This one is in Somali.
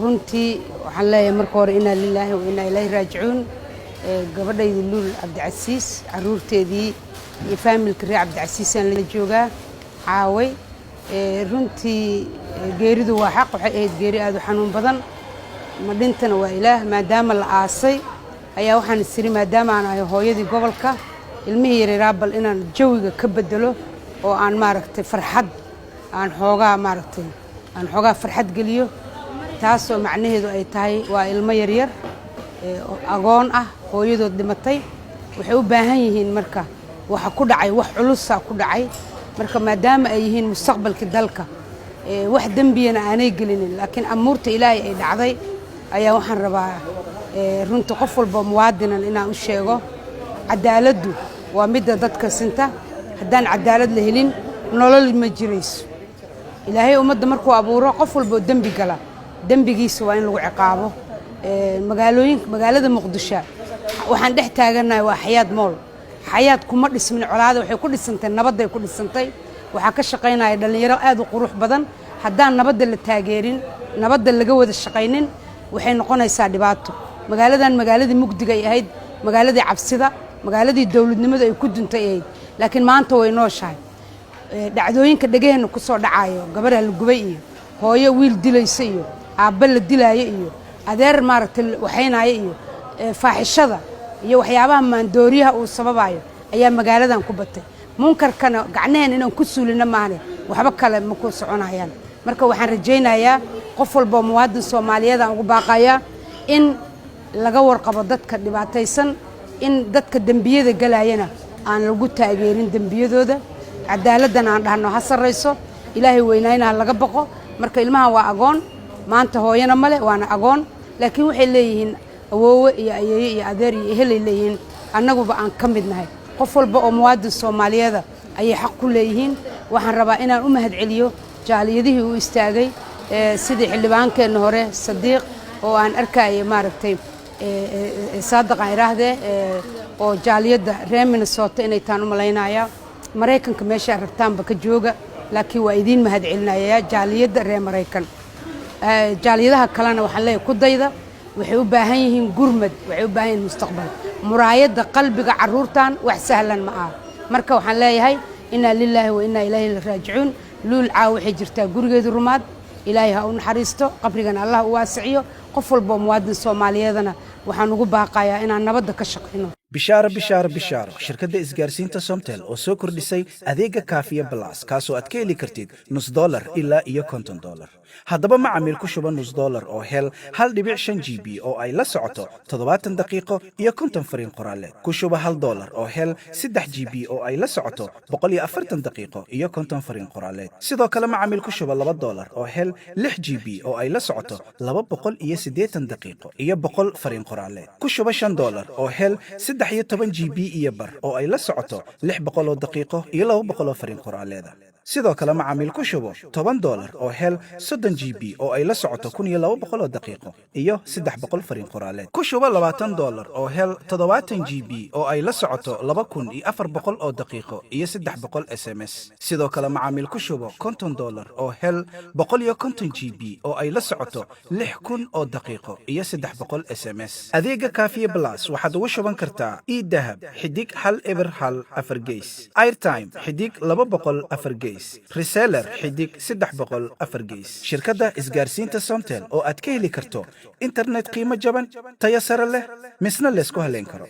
runtii waxaan leeyahay marka hore inaa lilaahi wa inaa ilaahi raajicuun gabadhayda Luul Cabdicasiis caruurteedii iyo faamilka reer Cabdicasiis aan la joogaa caaway runtii geeridu waa xaq waxay ahayd geeri aad u xanuun badan ma dhintana waa ilaah maadaama la aasay ayaa waxaan isiri maadaama aan ahay hooyadii gobolka ilmihii yareeraa bal inaan jawiga ka bedelo oo aan maaragtay farxad aan xoogaa farxad geliyo taasoo macnaheedu ay tahay waa ilmo yaryar agoon ah hooyadood dhimatay waxay u baahan yihiin marka waxa ku dhacay wax culus ku dhacay marka maadaama ay yihiin mustaqbalka dalka wax dambiyana aanay gelinin laakiin amuurta ilaahay ay dhacday ayaa waxaan rabaa runtii qof walba muwaadinan inaan u sheego cadaaladdu waa midda dadka sinta haddaan cadaalad la helin nolol ma jirayso ilaahay ummadda markuu abuuro qof walba dembi gala dembigiisa waa in lagu ciqaabo magaalada Muqdisho waxaan dhex taaganahay waa xayaad mool xayaad kuma dhismin colaada waxay ku dhisantay nabad ay ku dhisantay waxa ka shaqeynaya dhalinyaro aad u qurux badan haddaan nabadda la taageerin nabadda laga wada shaqeynin waxay noqonaysaa dhibaato magaaladan magaaladii mugdiga ay ahayd magaaladii cabsida magaaladii dawladnimada ay ku duntay ahayd laakiin maanta way nooshahay dhacdooyinka dhageena ku soo dhacayo gabadha la gubay iyo hooyo wiil dilaysa iyo aabba la dilaayo iyo adeer maaragtay waxaynaayo iyo faaxishada iyo waxyaabaha maandooriyaha uu sababayo ayaa magaaladan ku batay munkarkana gacnaheen inaan ku suulina maane waxba kale ma ku soconayaan marka waxaan rajaynayaa qof walba muwaadin Soomaaliyeed aan ugu baaqayaa in laga warqabo dadka dhibaataysan in dadka dambiyada galayana aan lagu taageerin dambiyadooda cadaaladana aan dhahno ha sareyso ilaahay weynayna laga baqo marka ilmaha waa agoon maanta hooyana male waana agoon laakiin waxay leeyihiin awoowe iyo ayeeyo iyo adeer iyo ehel leeyihiin annaguba aan ka mid nahay qof walba oo muwaadin Soomaaliyeed ayay xaq ku leeyihiin waxaan rabaa inaan u mahad celiyo jaaliyadihii uu istaagay sidii xildhibaankeenna hore Sadiiq oo aan arkay maaragtay saadaq aan iraahdee oo jaaliyada reer Minnesota inay taan u malaynaya Mareykanka meesha rabtaanba ka jooga laakiin waa idin mahad celinaya jaaliyada reer Mareykan jaaliyadaha kalena waxaan leeyahay ku dayda waxay u baahan yihiin gurmad waxay u baahan yihiin mustaqbal muraayada qalbiga caruurtan wax sahlan ma ah marka waxaan leeyahay inna lillahi wa inna ilayhi raaji'un Luul caaw waxay jirtaa gurigeedu rumaad ilaahay ha u naxariisto qabrigana Allah u waasiyo qof walba muwaadin Soomaaliyeedna waxaan ugu baaqayaa inaan nabadda ka shaqeyno bishaaro shirkadda isgaarsiinta Somtel oo soo kordhisay adeega Kaafiya Plus kaasoo aad ka heli kartid $0 ilaa iyo $50 haddaba macaamiil ku shuba $0 oo hel 1.5 GB oo ay la socoto 70 daqiiqo iyo 50 fariin qoraaleed ku shuba $1 oo hel 3 GB oo ay la socoto 140 daqiiqo iyo 50 fariin qoraaleed sidoo kale macaamiil ku shuba $2 oo hel 6 GB oo ay la socoto 280 daqiiqo iyo 100 fariin qoraaleed ku shuba $5 oo hel 13 GB iyo bar oo ay la socoto 600 daqiiqo iyo 200 fariin qoraaleed sidoo kale macaamiil ku shubo $10 oo hel 30 GB oo ay la socoto 1200 daqiiqo iyo 300 fariin qoraaleed ku shubo $20 oo hel 70 GB oo ay la socoto 2400 oo daqiiqo iyo 300 SMS sidoo kale macaamiil ku shubo $50 oo hel 150 GB oo ay la socoto 6000 oo daqiiqo iyo 300 SMS adeega Kaafiya Plus waxaad ugu shuban kartaa e-dahab xidig 1 4 gees airtime xidig 200 gees reseller xidig 300 gees shirkadda isgaarsiinta Somtel oo aad ka heli karto internet qiimo jaban tayo sare leh misna la isku haleyn karo